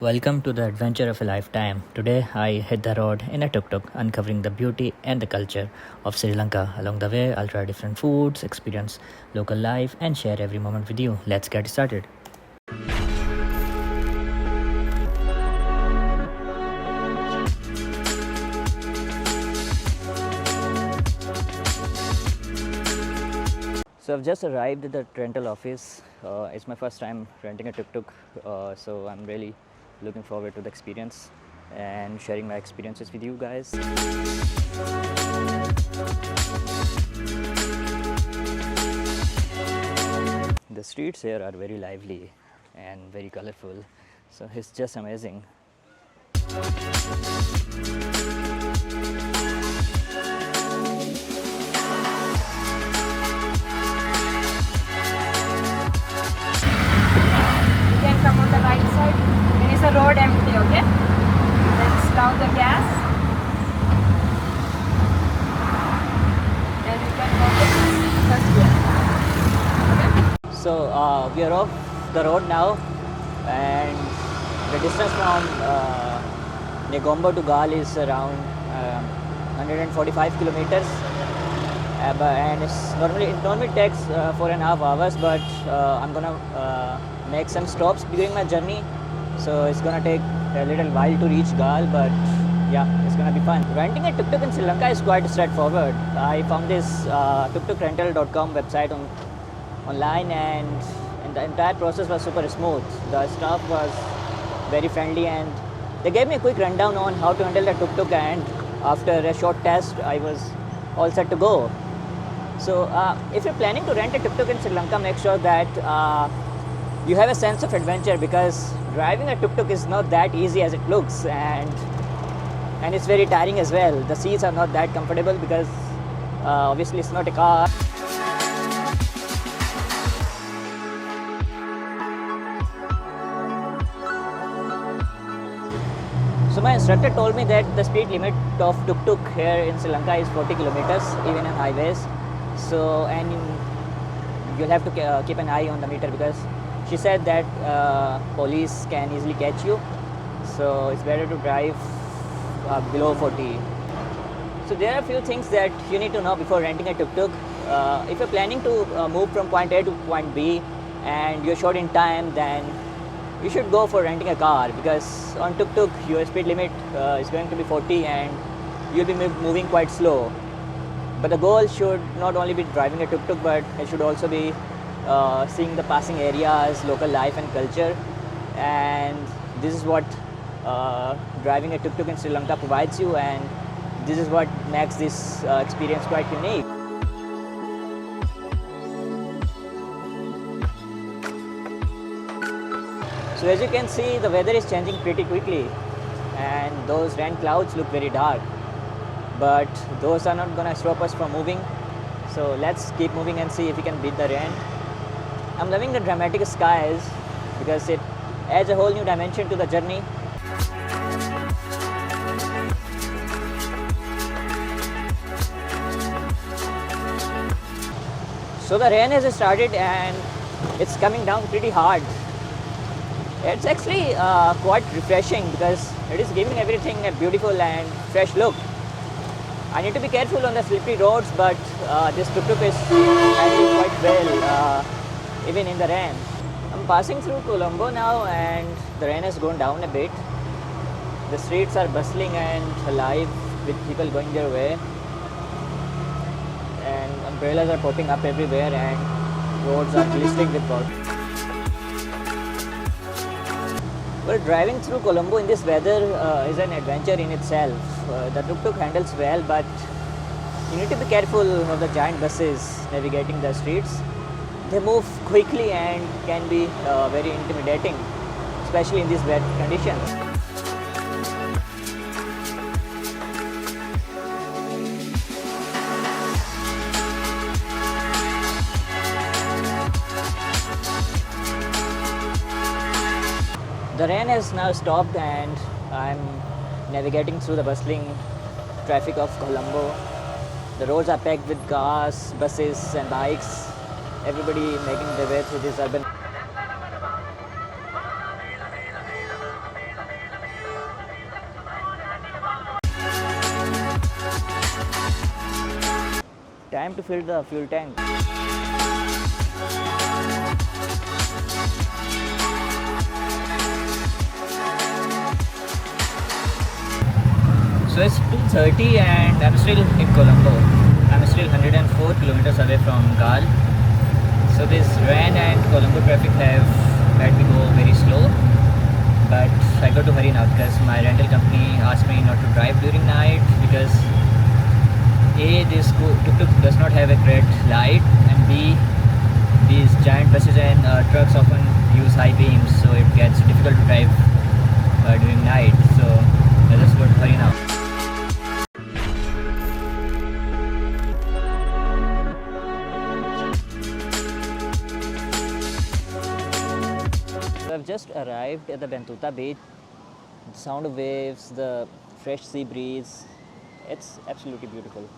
Welcome to the adventure of a lifetime. Today I hit the road in a tuk-tuk, uncovering the beauty and the culture of Sri Lanka. Along the way, I'll try different foods, experience local life, and share every moment with you. Let's get started. So I've just arrived at the rental office. It's my first time renting a tuk-tuk, so I'm really looking forward to the experience and sharing my experiences with you guys. The streets here are very lively and very colorful, so it's just amazing. Come on the right side. There is a road empty, okay? Let's down the gas. And we can go to first gear. Okay? So we are off the road now, and the distance from Negombo to Galle is around 145 kilometers. And it normally takes 4.5 hours, but I'm gonna make some stops during my journey, so it's gonna take a little while to reach Galle, but yeah, it's gonna be fun. Renting a tuk-tuk in Sri Lanka is quite straightforward. I found this tuktukrental.com website online, and the entire process was super smooth. The staff was very friendly, and they gave me a quick rundown on how to handle the tuk-tuk, and after a short test I was all set to go. So if you're planning to rent a tuk-tuk in Sri Lanka, make sure that you have a sense of adventure, because driving a tuk-tuk is not that easy as it looks, and it's very tiring as well. The seats are not that comfortable because obviously it's not a car. So my instructor told me that the speed limit of tuk-tuk here in Sri Lanka is 40 kilometers, even on highways. So, and you'll have to keep an eye on the meter, because she said that police can easily catch you. So it's better to drive below 40. So there are a few things that you need to know before renting a tuk-tuk. If you're planning to move from point A to point B and you're short in time, then you should go for renting a car, because on tuk-tuk your speed limit is going to be 40 and you'll be moving quite slow. But the goal should not only be driving a tuk-tuk, but it should also be seeing the passing areas, local life and culture. And this is what driving a tuk-tuk in Sri Lanka provides you, and this is what makes this experience quite unique. So as you can see, the weather is changing pretty quickly, and those rain clouds look very dark. But those are not gonna stop us from moving. So let's keep moving and see if we can beat the rain. I'm loving the dramatic skies because it adds a whole new dimension to the journey. So the rain has started and it's coming down pretty hard. It's actually quite refreshing because it is giving everything a beautiful and fresh look. I need to be careful on the slippery roads, but this tuk-tuk is handling quite well, even in the rain. I'm passing through Colombo now, and the rain has gone down a bit. The streets are bustling and alive with people going their way, and umbrellas are popping up everywhere, and roads are glistening with water. Well, driving through Colombo in this weather is an adventure in itself. The tuk-tuk handles well, but you need to be careful of the giant buses navigating the streets. They move quickly and can be very intimidating, especially in these wet conditions. The rain has now stopped, and I'm navigating through the bustling traffic of Colombo. The roads are packed with cars, buses and bikes. Everybody making their way through this urban. time to fill the fuel tank. So it's 2:30 and I'm still in Colombo. I'm still 104 kilometers away from Gal. So this rain and Colombo traffic have made me go very slow. But I got to hurry now because my rental company asked me not to drive during night because A, this tuk-tuk does not have a great light, and B, these giant buses and trucks often use high beams, so it gets difficult to drive during night. So I just got to hurry now. So I've just arrived at the Bentuta beach. The sound of waves, the fresh sea breeze, it's absolutely beautiful.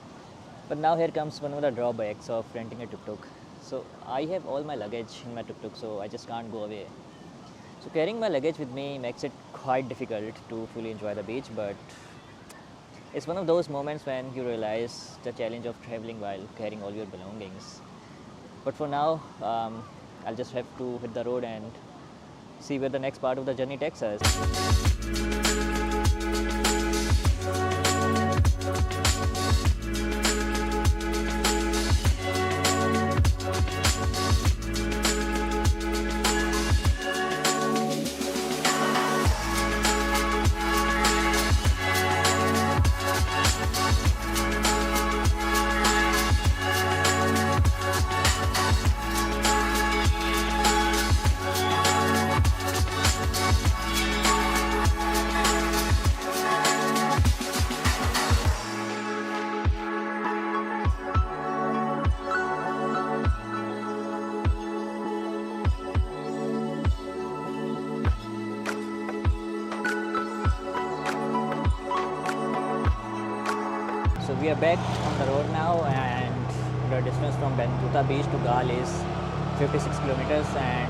But now here comes one of the drawbacks of renting a tuk-tuk. So I have all my luggage in my tuk-tuk, so I just can't go away. So carrying my luggage with me makes it quite difficult to fully enjoy the beach, but it's one of those moments when you realize the challenge of traveling while carrying all your belongings. But for now, I'll just have to hit the road and see where the next part of the journey takes us. So we are back on the road now, and the distance from Bentuta beach to Gal is 56 kilometers, and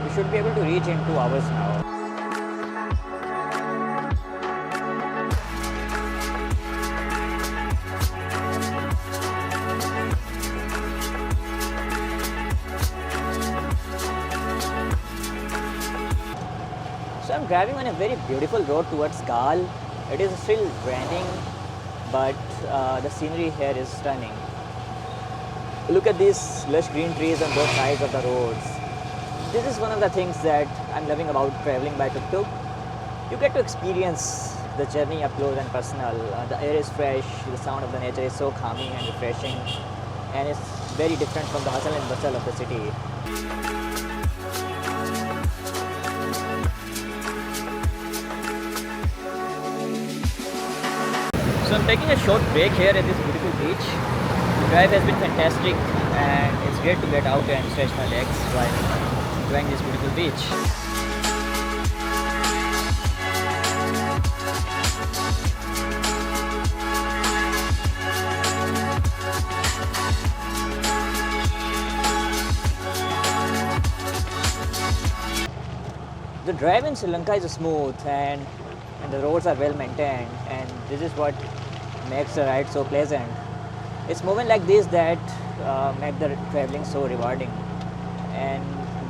we should be able to reach in 2 hours now. So I'm driving on a very beautiful road towards Gal. It is still raining, but the scenery here is stunning. Look at these lush green trees on both sides of the roads. This is one of the things that I'm loving about traveling by tuk-tuk. You get to experience the journey up close and personal. The air is fresh, the sound of the nature is so calming and refreshing, and it's very different from the hustle and bustle of the city. So I'm taking a short break here at this beautiful beach. The drive has been fantastic, and it's great to get out and stretch my legs while enjoying this beautiful beach. The drive in Sri Lanka is smooth, and the roads are well maintained, and this is what makes the ride so pleasant. It's moments like this that make the traveling so rewarding, and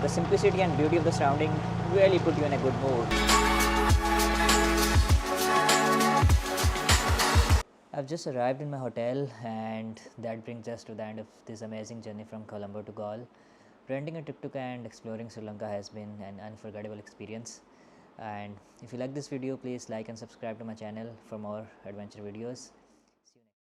the simplicity and beauty of the surrounding really put you in a good mood. I've just arrived in my hotel, and that brings us to the end of this amazing journey from Colombo to Galle. Renting a tuk-tuk and exploring Sri Lanka has been an unforgettable experience. And if you like this video, please like and subscribe to my channel for more adventure videos.